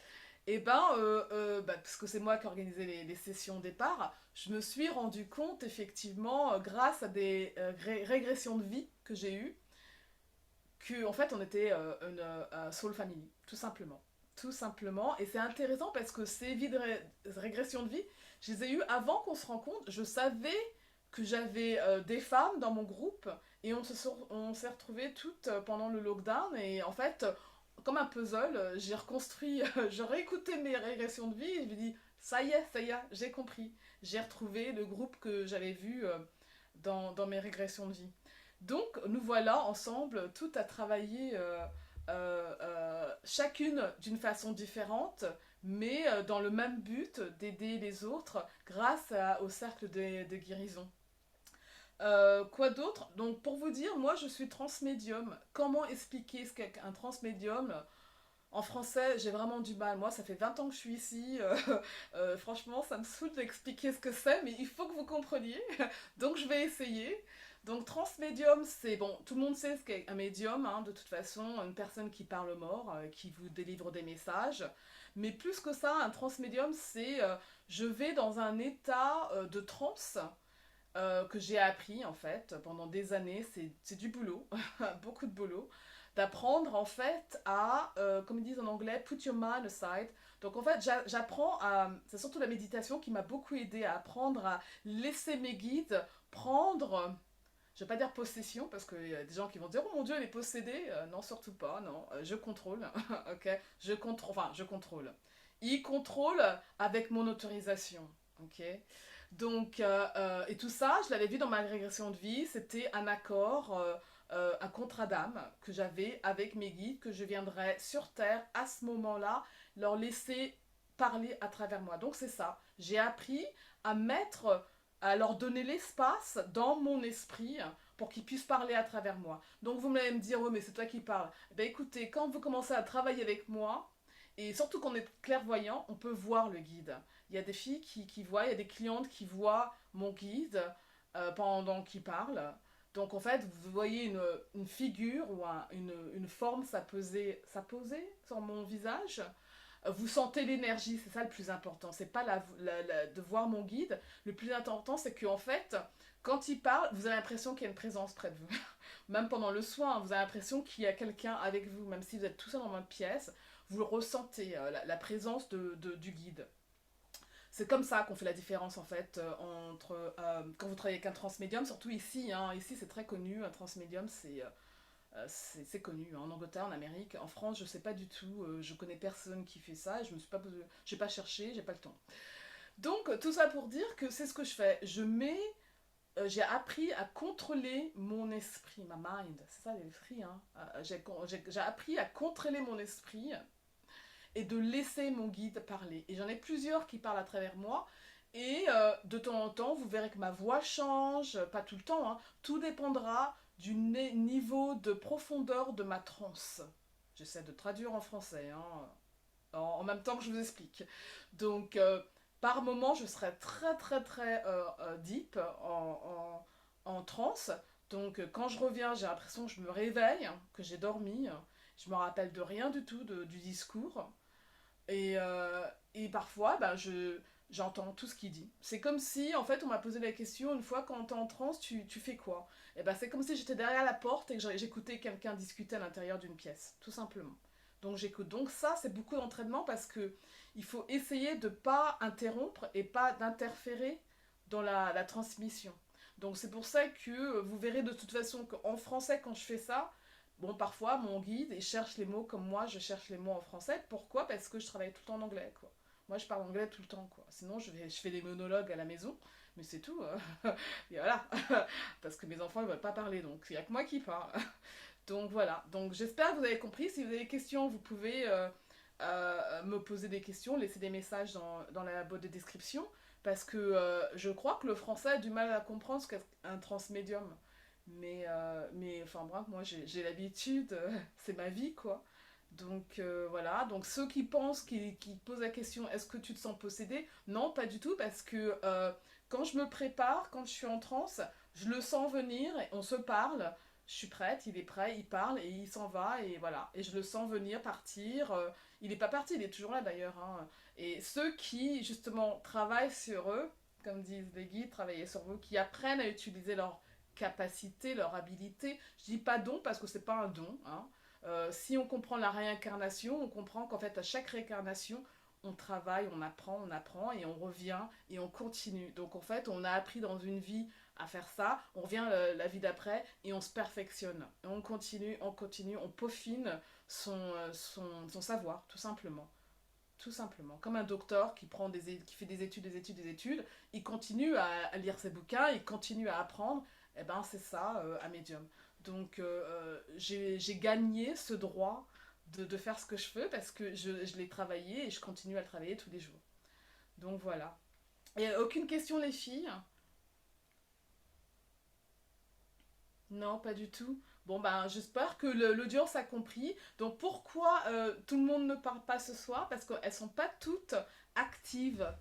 parce que c'est moi qui organisais les sessions au départ, je me suis rendu compte effectivement, grâce à des régressions de vie que j'ai eues, que en fait on était une soul family, tout simplement. Tout simplement. Et c'est intéressant parce que ces régressions de vie, je les ai eues avant qu'on se rencontre. Je savais que j'avais des femmes dans mon groupe et on s'est retrouvées toutes pendant le lockdown. Et en fait, comme un puzzle, j'ai reconstruit, j'ai réécouté mes régressions de vie et je me dis, ça y est, j'ai compris. J'ai retrouvé le groupe que j'avais vu dans mes régressions de vie. Donc, nous voilà ensemble, toutes à travailler, chacune d'une façon différente, mais dans le même but d'aider les autres grâce au cercle de guérison. Quoi d'autre? Donc, pour vous dire, moi je suis transmédium. Comment expliquer ce qu'est un transmédium? En français, j'ai vraiment du mal. Moi, ça fait 20 ans que je suis ici. Franchement, ça me saoule d'expliquer ce que c'est, mais il faut que vous compreniez. Donc, je vais essayer. Donc, transmédium, c'est bon, tout le monde sait ce qu'est un médium, hein, de toute façon, une personne qui parle aux morts, qui vous délivre des messages. Mais plus que ça, un transmédium, c'est je vais dans un état de transe que j'ai appris en fait pendant des années. C'est du boulot, beaucoup de boulot. D'apprendre en fait à, comme ils disent en anglais, put your mind aside. Donc en fait, j'apprends à. C'est surtout la méditation qui m'a beaucoup aidé à apprendre à laisser mes guides prendre. Je vais pas dire possession parce qu'il y a des gens qui vont dire oh mon dieu elle est possédée. Non surtout pas, non. Je contrôle, ok. Je contrôle. Ils contrôlent avec mon autorisation, ok. Donc, et tout ça, je l'avais vu dans ma régression de vie, c'était un accord, un contrat d'âme que j'avais avec mes guides, que je viendrais sur Terre à ce moment-là, leur laisser parler à travers moi. Donc c'est ça, j'ai appris à mettre, à leur donner l'espace dans mon esprit pour qu'ils puissent parler à travers moi. Donc vous m'allez me dire, oui mais c'est toi qui parles. Eh ben écoutez, quand vous commencez à travailler avec moi, et surtout qu'on est clairvoyant, on peut voir le guide. Il y a des filles qui voient, il y a des clientes qui voient mon guide pendant qu'il parle. Donc en fait, vous voyez une figure ou une forme s'apposer sur mon visage. Vous sentez l'énergie, c'est ça le plus important. C'est pas de voir mon guide. Le plus important, c'est qu'en fait, quand il parle, vous avez l'impression qu'il y a une présence près de vous. Même pendant le soin, vous avez l'impression qu'il y a quelqu'un avec vous, même si vous êtes tout seul dans une pièce, vous le ressentez, la présence du guide. C'est comme ça qu'on fait la différence en fait entre quand vous travaillez avec un transmédium, surtout ici, hein, ici c'est très connu, un transmédium c'est connu, hein, en Angleterre, en Amérique, en France je sais pas du tout, je connais personne qui fait ça, et je me suis pas j'ai pas cherché, j'ai pas le temps. Donc tout ça pour dire que c'est ce que je fais, j'ai appris à contrôler mon esprit, ma mind, c'est ça l'esprit, hein. J'ai appris à contrôler mon esprit et de laisser mon guide parler. Et j'en ai plusieurs qui parlent à travers moi. Et de temps en temps, vous verrez que ma voix change, pas tout le temps, hein. Tout dépendra du niveau de profondeur de ma transe. J'essaie de traduire en français, hein, en même temps que je vous explique. Donc, par moment, je serai très très très deep en transe. Donc, quand je reviens, j'ai l'impression que je me réveille, que j'ai dormi. Je me rappelle de rien du tout du discours. Et parfois, ben, j'entends tout ce qu'il dit. C'est comme si, en fait, on m'a posé la question, une fois quand t'es en transe, tu fais quoi? Et ben, c'est comme si j'étais derrière la porte et que j'écoutais quelqu'un discuter à l'intérieur d'une pièce, tout simplement. Donc j'écoute. Donc ça, c'est beaucoup d'entraînement parce que il faut essayer de pas interrompre et pas d'interférer dans la transmission. Donc c'est pour ça que vous verrez de toute façon qu'en français, quand je fais ça, bon, parfois, mon guide, il cherche les mots comme moi, je cherche les mots en français. Pourquoi? Parce que je travaille tout le temps en anglais, quoi. Moi, je parle anglais tout le temps, quoi. Sinon, je fais des monologues à la maison, mais c'est tout. Et voilà. Parce que mes enfants, ils veulent pas parler, donc il y a que moi qui parle. Donc voilà. Donc j'espère que vous avez compris. Si vous avez des questions, vous pouvez me poser des questions, laisser des messages dans la boîte de description. Parce que je crois que le français a du mal à comprendre ce qu'est un transmédium. Mais enfin bref, moi j'ai l'habitude, c'est ma vie quoi. Donc voilà, donc ceux qui pensent, qui posent la question, est-ce que tu te sens possédé? Non, pas du tout, parce que quand je me prépare, quand je suis en transe, je le sens venir, et on se parle, je suis prête, il est prêt, il parle, et il s'en va, et voilà. Et je le sens venir, partir, il n'est pas parti, il est toujours là d'ailleurs, hein. Et ceux qui justement travaillent sur eux, comme disent les guides, travailler sur vous, qui apprennent à utiliser leur capacité, leur habilité. Je dis pas don parce que c'est pas un don, hein. Si on comprend la réincarnation, on comprend qu'en fait à chaque réincarnation, on travaille, on apprend et on revient et on continue. Donc en fait, on a appris dans une vie à faire ça, on revient la vie d'après et on se perfectionne. Et on continue, on peaufine son savoir, tout simplement. Tout simplement. Comme un docteur qui fait des études, il continue à lire ses bouquins, il continue à apprendre, et ben c'est ça, un médium. Donc j'ai gagné ce droit de faire ce que je fais parce que je l'ai travaillé et je continue à le travailler tous les jours. Donc voilà. Et aucune question les filles? Non, pas du tout. Bon, ben, j'espère que l'audience a compris. Donc, pourquoi tout le monde ne parle pas ce soir? Parce qu'elles sont pas toutes actives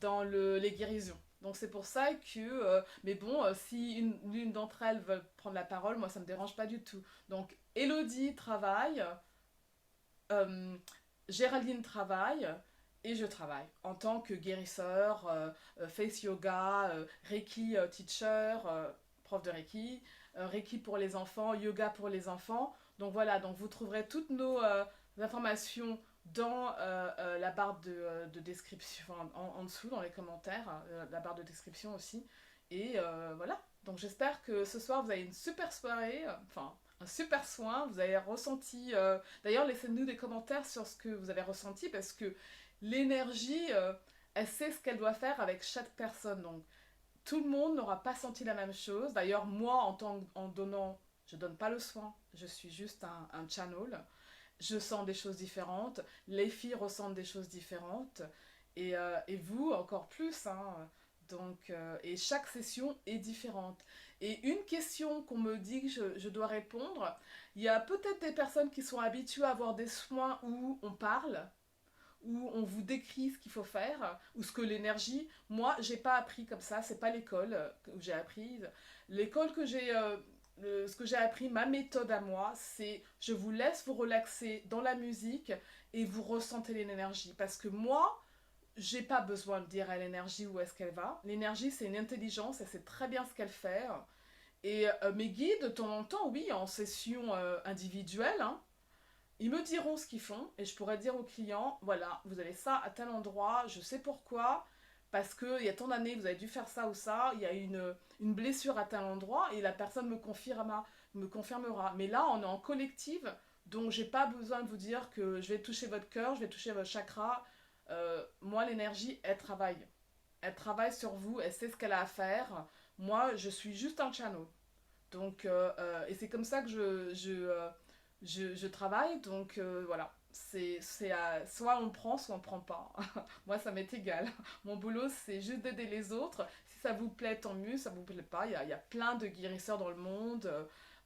dans les guérisons. Donc, c'est pour ça que... mais bon, si l'une d'entre elles veut prendre la parole, moi, ça me dérange pas du tout. Donc, Elodie travaille, euh, Géraldine travaille, et je travaille en tant que guérisseur, face yoga, Reiki teacher, prof de Reiki, Reiki pour les enfants, yoga pour les enfants. Donc voilà, donc vous trouverez toutes nos informations dans la barre de description, enfin, en dessous, dans les commentaires, la barre de description aussi. Et voilà, donc j'espère que ce soir vous avez une super soirée, enfin un super soin, vous avez ressenti... D'ailleurs, laissez-nous des commentaires sur ce que vous avez ressenti, parce que l'énergie, elle sait ce qu'elle doit faire avec chaque personne. Donc tout le monde n'aura pas senti la même chose. D'ailleurs, moi, en donnant, je donne pas le soin, je suis juste un channel. Je sens des choses différentes, les filles ressentent des choses différentes, et vous encore plus, hein. Donc, et chaque session est différente. Et une question qu'on me dit que je dois répondre, il y a peut-être des personnes qui sont habituées à avoir des soins où on parle, où on vous décrit ce qu'il faut faire, ou ce que l'énergie. Moi, j'ai pas appris comme ça, c'est pas l'école où j'ai appris. L'école que j'ai. Ce que j'ai appris, ma méthode à moi, c'est je vous laisse vous relaxer dans la musique et vous ressentez l'énergie. Parce que moi, j'ai pas besoin de dire à l'énergie où est-ce qu'elle va. L'énergie, c'est une intelligence, elle sait très bien ce qu'elle fait. Et mes guides, de temps en temps, oui, en session individuelle, hein, ils me diront ce qu'ils font et je pourrais dire aux clients, voilà, vous avez ça à tel endroit, je sais pourquoi, parce qu'il y a tant d'années, vous avez dû faire ça ou ça, il y a une blessure à tel endroit et la personne me confirmera. Mais là, on est en collective, donc j'ai pas besoin de vous dire que je vais toucher votre cœur, je vais toucher votre chakra. Moi, l'énergie, elle travaille. Elle travaille sur vous, elle sait ce qu'elle a à faire. Moi, je suis juste un channel. Donc, et c'est comme ça que je travaille. Donc, voilà. Soit on prend, soit on prend pas. Moi, ça m'est égal. Mon boulot, c'est juste d'aider les autres. Si ça vous plaît, tant mieux. Ça vous plaît pas, il y a plein de guérisseurs dans le monde.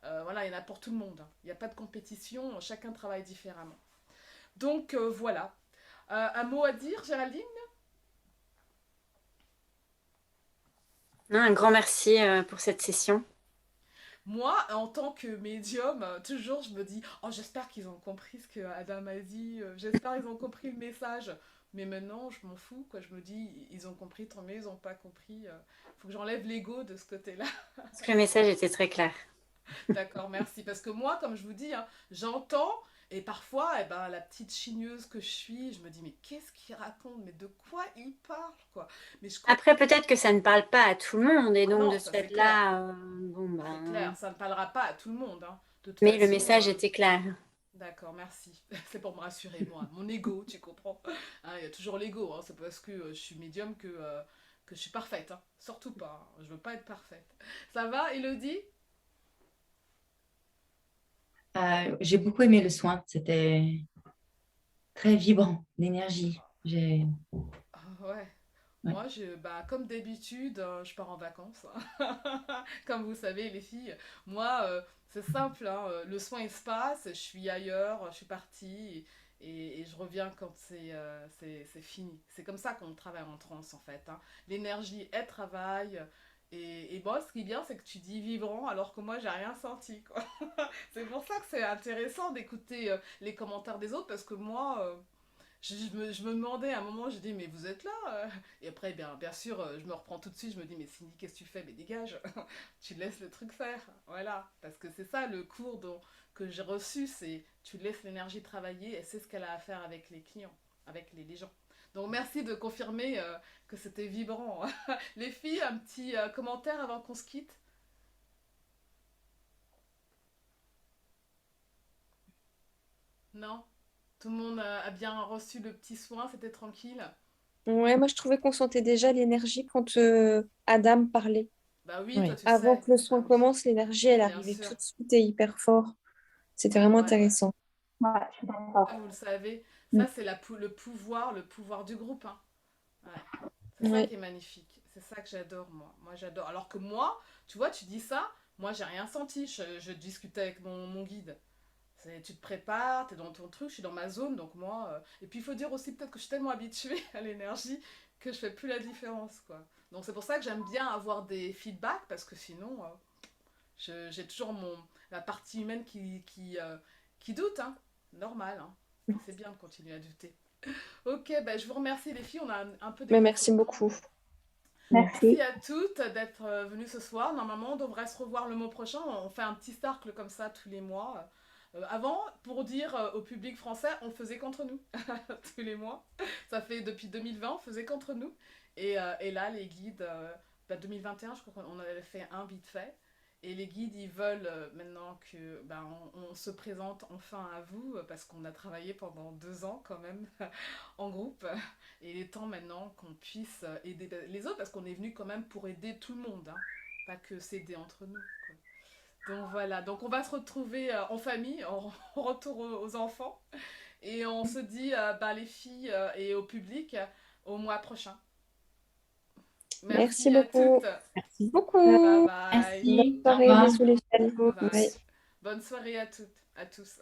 Voilà, il y en a pour tout le monde. Il n'y a pas de compétition. Chacun travaille différemment. Donc, voilà. Un mot à dire, Géraldine? Non, un grand merci pour cette session. Moi, en tant que médium, toujours je me dis, oh j'espère qu'ils ont compris ce que Adam a dit, j'espère qu'ils ont compris le message. Mais maintenant, je m'en fous, quoi. Je me dis, ils ont compris, tant mieux, ils ont pas compris. Faut que j'enlève l'ego de ce côté-là. Parce que le message était très clair. D'accord, merci. Parce que moi, comme je vous dis, hein, j'entends, et parfois, eh ben, la petite chigneuse que je suis, je me dis, mais qu'est-ce qu'il raconte? Mais de quoi il parle, quoi? Mais je comprends. Après, peut-être que ça ne parle pas à tout le monde, et Ah donc de non, ce ça c'est clair. fait-là, bon C'est ben. clair, ça ne parlera pas à tout le monde, hein. De toute Mais le façon, message était clair. d'accord, merci. C'est pour me rassurer, moi. Mon ego, tu comprends? Hein, il y a toujours l'ego, hein. C'est parce que je suis médium que je suis parfaite, hein. Surtout pas, hein. Je veux pas être parfaite. Ça va, Elodie? J'ai beaucoup aimé le soin. C'était très vibrant, l'énergie. Ah, ouais. Ouais. Moi, comme d'habitude, je pars en vacances, hein. Comme vous savez, les filles, moi, c'est simple, hein, le soin il se passe, je suis ailleurs, je suis partie et je reviens quand c'est fini. C'est comme ça qu'on travaille en transe en fait, hein. L'énergie, elle travaille. Et bon, ce qui est bien, c'est que tu dis vibrant alors que moi, j'ai rien senti, quoi. C'est pour ça que c'est intéressant d'écouter les commentaires des autres parce que moi, je me demandais à un moment, j'ai dit, mais vous êtes là Et après, bien sûr, je me reprends tout de suite, je me dis, mais Cindy, qu'est-ce que tu fais? Mais dégage, tu laisses le truc faire. Voilà, parce que c'est ça le cours que j'ai reçu, c'est tu laisses l'énergie travailler et c'est ce qu'elle a à faire avec les clients, avec les gens. Donc merci de confirmer que c'était vibrant. Les filles, un petit commentaire avant qu'on se quitte? Non? Tout le monde a bien reçu le petit soin, c'était tranquille? Ouais, moi je trouvais qu'on sentait déjà l'énergie quand Adam parlait. Bah oui, toi Oui. tu Avant sais. que le Bah soin oui, commence, l'énergie, elle bien arrivait sûr. tout de suite et hyper fort. C'était vraiment Ouais. intéressant. Ouais, je suis Ah, vous d'accord. le savez, Mm. ça c'est le pouvoir du groupe, hein. Ouais. C'est ça Ouais. qui est magnifique. C'est ça que j'adore, moi. Moi, j'adore. Alors que moi, tu vois, tu dis ça, moi, j'ai rien senti. Je discutais avec mon guide. Tu te prépares, t'es dans ton truc, je suis dans ma zone, donc moi... Et puis, il faut dire aussi peut-être que je suis tellement habituée à l'énergie que je fais plus la différence, quoi. Donc, c'est pour ça que j'aime bien avoir des feedbacks, parce que sinon, j'ai toujours la partie humaine qui doute, hein. Normal, hein. Et c'est bien de continuer à douter. Ok, bah, je vous remercie les filles, on a un peu Mais dépassé merci le temps. beaucoup. Merci Merci. à toutes d'être venues ce soir. Normalement, on devrait se revoir le mois prochain. On fait un petit cercle comme ça tous les mois. Avant, pour dire au public français, on faisait qu'entre nous tous les mois. Ça fait depuis 2020, on faisait qu'entre nous. Et là, les guides, 2021, je crois qu'on en avait fait un vite fait. Et les guides, ils veulent maintenant que on se présente enfin à vous, parce qu'on a travaillé pendant 2 ans quand même en groupe. Et il est temps maintenant qu'on puisse aider les autres, parce qu'on est venu quand même pour aider tout le monde, hein, pas que s'aider entre nous, quoi. Donc voilà, donc on va se retrouver en famille, en retour aux enfants. Et on se dit, les filles et au public, au mois prochain. Merci Merci à beaucoup. toutes. Merci Euh, beaucoup. Bye bye. Bonne Merci. Au soirée, revoir. bisous les filles. Bye bye. Bye. Bonne soirée à toutes, à tous.